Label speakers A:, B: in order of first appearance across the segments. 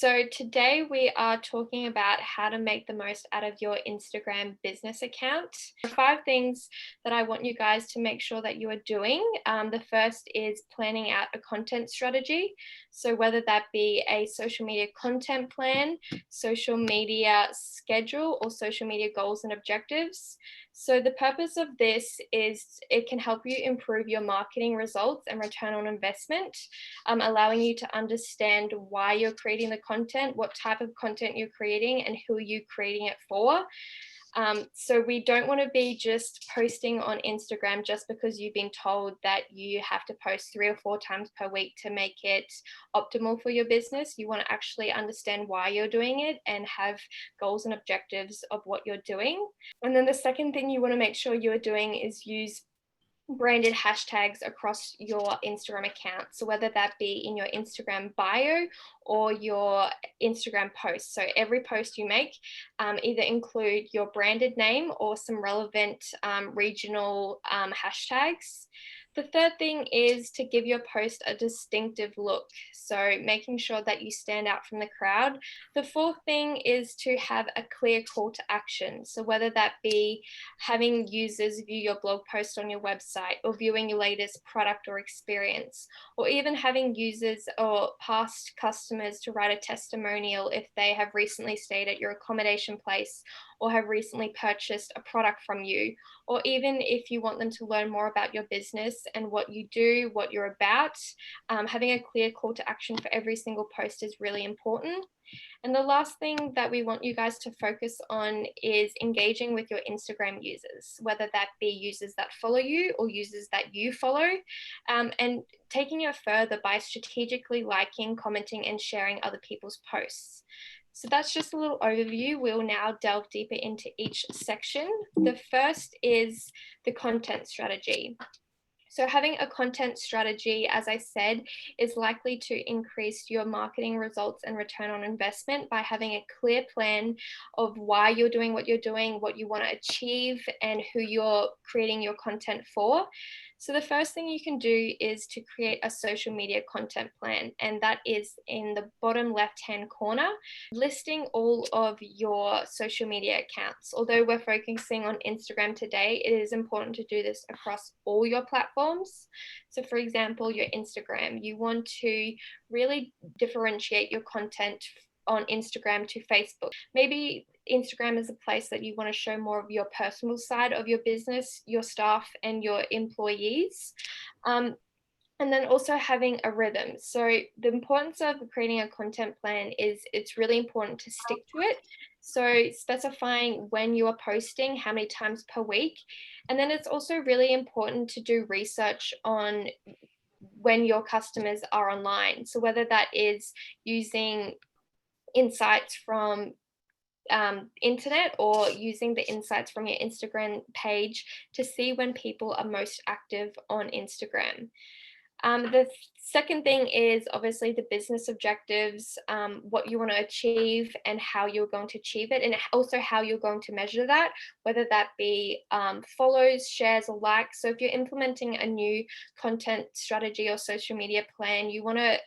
A: So today we are talking about how to make the most out of your Instagram business account. There are 5 things that I want you guys to make sure that you are doing. The first is planning out a content strategy. So whether that be a social media content plan, social media schedule, or social media goals and objectives. So the purpose of this is it can help you improve your marketing results and return on investment, allowing you to understand why you're creating the content, what type of content you're creating, and who you're creating it for. So we don't want to be just posting on Instagram just because you've been told that you have to post 3 or 4 times per week to make it optimal for your business. You want to actually understand why you're doing it and have goals and objectives of what you're doing. And then the second thing you want to make sure you're doing is use branded hashtags across your Instagram account. So whether that be in your Instagram bio or your Instagram post. So every post you make, either include your branded name or some relevant regional hashtags. The third thing is to give your post a distinctive look. So making sure that you stand out from the crowd. The fourth thing is to have a clear call to action. So whether that be having users view your blog post on your website, or viewing your latest product or experience, or even having users or past customers to write a testimonial if they have recently stayed at your accommodation place or have recently purchased a product from you, or even if you want them to learn more about your business and what you do, what you're about. Having a clear call to action for every single post is really important. And the last thing that we want you guys to focus on is engaging with your Instagram users, whether that be users that follow you or users that you follow, and taking it further by strategically liking, commenting, and sharing other people's posts. So that's just a little overview. We'll now delve deeper into each section. The first is the content strategy. So having a content strategy, as I said, is likely to increase your marketing results and return on investment by having a clear plan of why you're doing, what you want to achieve, and who you're creating your content for. So the first thing you can do is to create a social media content plan, and that is in the bottom left-hand corner, listing all of your social media accounts. Although we're focusing on Instagram today, it is important to do this across all your platforms. So for example, your Instagram, you want to really differentiate your content on Instagram to Facebook. Maybe Instagram is a place that you want to show more of your personal side of your business, your staff, and your employees. And then also having a rhythm. So the importance of creating a content plan is it's really important to stick to it. So specifying when you are posting, how many times per week. And then it's also really important to do research on when your customers are online. So whether that is using insights from internet or using the insights from your Instagram page to see when people are most active on Instagram. The second thing is obviously the business objectives, what you want to achieve and how you're going to achieve it, and also how you're going to measure that, whether that be follows, shares, or likes. So if you're implementing a new content strategy or social media plan, you want to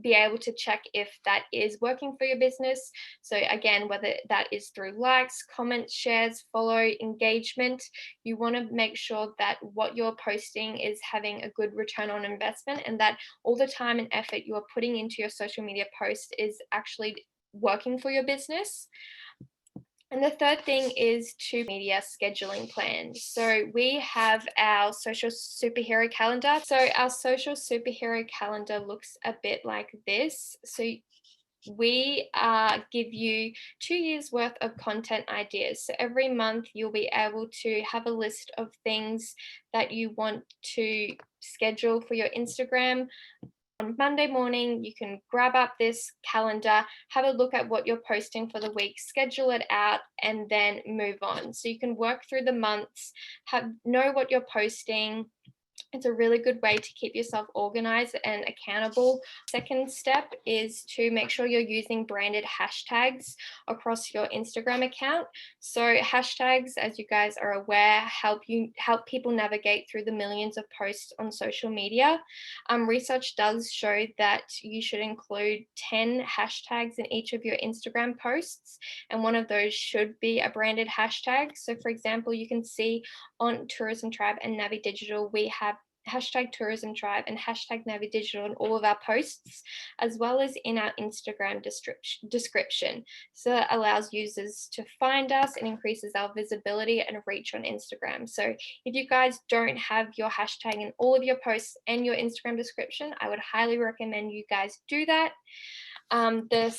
A: be able to check if that is working for your business. So again, whether that is through likes, comments, shares, follow, engagement, you want to make sure that what you're posting is having a good return on investment, and that all the time and effort you are putting into your social media post is actually working for your business. And the third thing is to media scheduling plan. So we have our social superhero calendar. So our social superhero calendar looks a bit like this. So we give you 2 years worth of content ideas. So every month you'll be able to have a list of things that you want to schedule for your Instagram. On Monday morning, you can grab up this calendar, have a look at what you're posting for the week, schedule it out, and then move on. So you can work through the months, know what you're posting, It's a really good way to keep yourself organized and accountable. Second step is to make sure you're using branded hashtags across your Instagram account. So hashtags, as you guys are aware, help people navigate through the millions of posts on social media. Research does show that you should include 10 hashtags in each of your Instagram posts, and one of those should be a branded hashtag. So for example, you can see on Tourism Tribe and Navi Digital, we have hashtag Tourism Tribe and hashtag Navi Digital in all of our posts, as well as in our Instagram description. So that allows users to find us and increases our visibility and reach on Instagram. So if you guys don't have your hashtag in all of your posts and your Instagram description, I would highly recommend you guys do that. The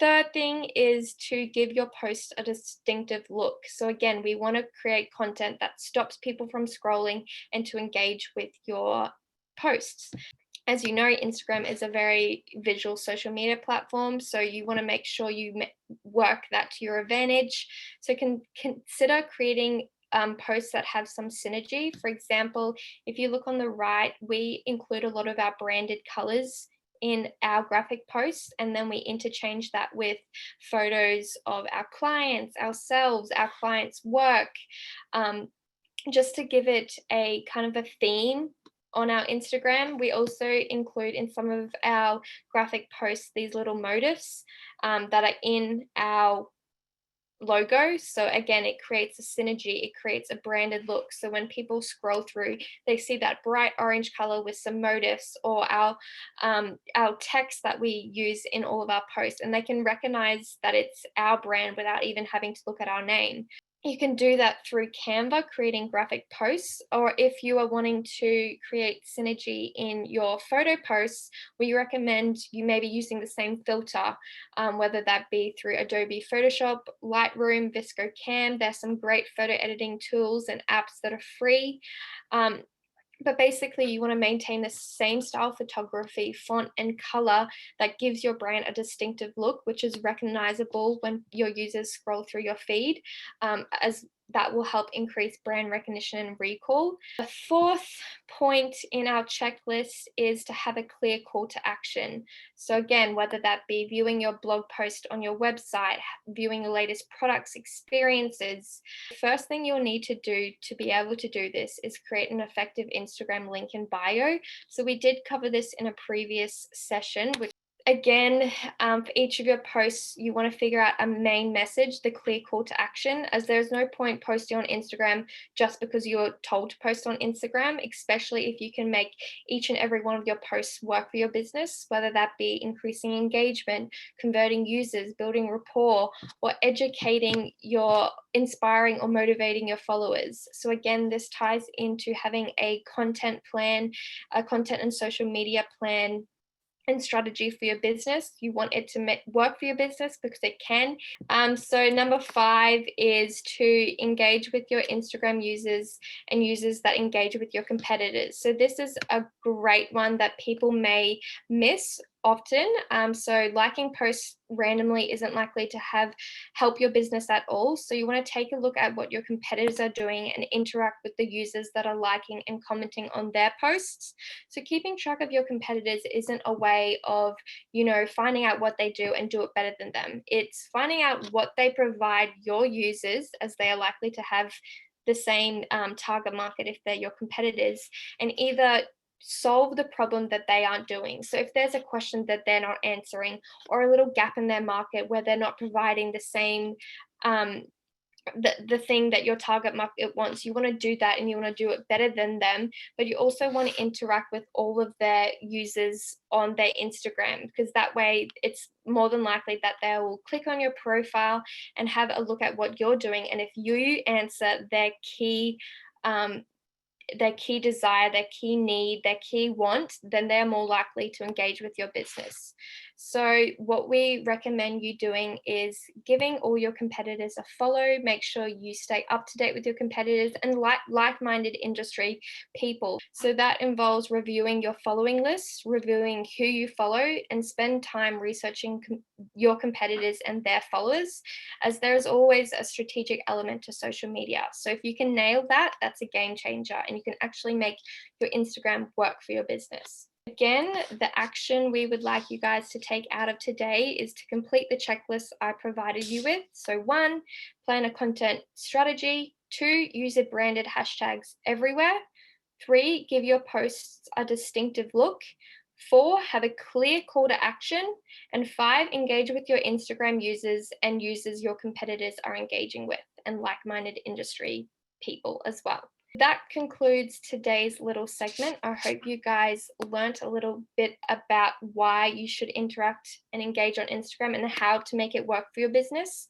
A: third thing is to give your post a distinctive look. So again, we want to create content that stops people from scrolling and to engage with your posts. As you know, Instagram is a very visual social media platform, so you want to make sure you work that to your advantage. So consider creating posts that have some synergy. For example, if you look on the right, we include a lot of our branded colors in our graphic posts, and then we interchange that with photos of our clients, ourselves, our clients' work, just to give it a kind of a theme on our Instagram. We also include in some of our graphic posts these little motifs that are in our logo. So again, it creates a synergy, it creates a branded look. So when people scroll through, they see that bright orange color with some motifs, or our text that we use in all of our posts, and they can recognize that it's our brand without even having to look at our name. You can do that through Canva, creating graphic posts, or if you are wanting to create synergy in your photo posts, we recommend you maybe using the same filter, whether that be through Adobe Photoshop, Lightroom, VSCO Cam. There's some great photo editing tools and apps that are free. But basically, you want to maintain the same style photography, font, and color that gives your brand a distinctive look, which is recognizable when your users scroll through your feed, as that will help increase brand recognition and recall. The fourth point in our checklist is to have a clear call to action. So again, whether that be viewing your blog post on your website, viewing the latest products, experiences, the first thing you'll need to do to be able to do this is create an effective Instagram link in bio. So we did cover this in a previous session, which again, for each of your posts, you want to figure out a main message, the clear call to action, as there's no point posting on Instagram just because you're told to post on Instagram, especially if you can make each and every one of your posts work for your business, whether that be increasing engagement, converting users, building rapport, or educating your inspiring or motivating your followers. So again, this ties into having a content plan, a content and social media plan and strategy for your business. You want it to work for your business because it can. So number 5 is to engage with your Instagram users and users that engage with your competitors. So this is a great one that people may miss often. So liking posts randomly isn't likely to help your business at all. So you want to take a look at what your competitors are doing and interact with the users that are liking and commenting on their posts. So keeping track of your competitors isn't a way of, finding out what they do and do it better than them. It's finding out what they provide your users, as they are likely to have the same target market if they're your competitors, and either solve the problem that they aren't doing. So if there's a question that they're not answering, or a little gap in their market where they're not providing the same the thing that your target market wants, you want to do that, and you want to do it better than them. But you also want to interact with all of their users on their Instagram, because that way it's more than likely that they will click on your profile and have a look at what you're doing. And if you answer their key desire, their key need, their key want, then they're more likely to engage with your business. So what we recommend you doing is giving all your competitors a follow. Make sure you stay up to date with your competitors and like-minded industry people. So that involves reviewing your following list, reviewing who you follow, and spend time researching your competitors and their followers, as there is always a strategic element to social media. So if you can nail that, that's a game changer, and you can actually make your Instagram work for your business. Again, the action we would like you guys to take out of today is to complete the checklist I provided you with. So 1, plan a content strategy. 2, use your branded hashtags everywhere. 3, give your posts a distinctive look. 4, have a clear call to action. And 5, engage with your Instagram users and users your competitors are engaging with, and like-minded industry people as well. That concludes today's little segment. I hope you guys learnt a little bit about why you should interact and engage on Instagram and how to make it work for your business.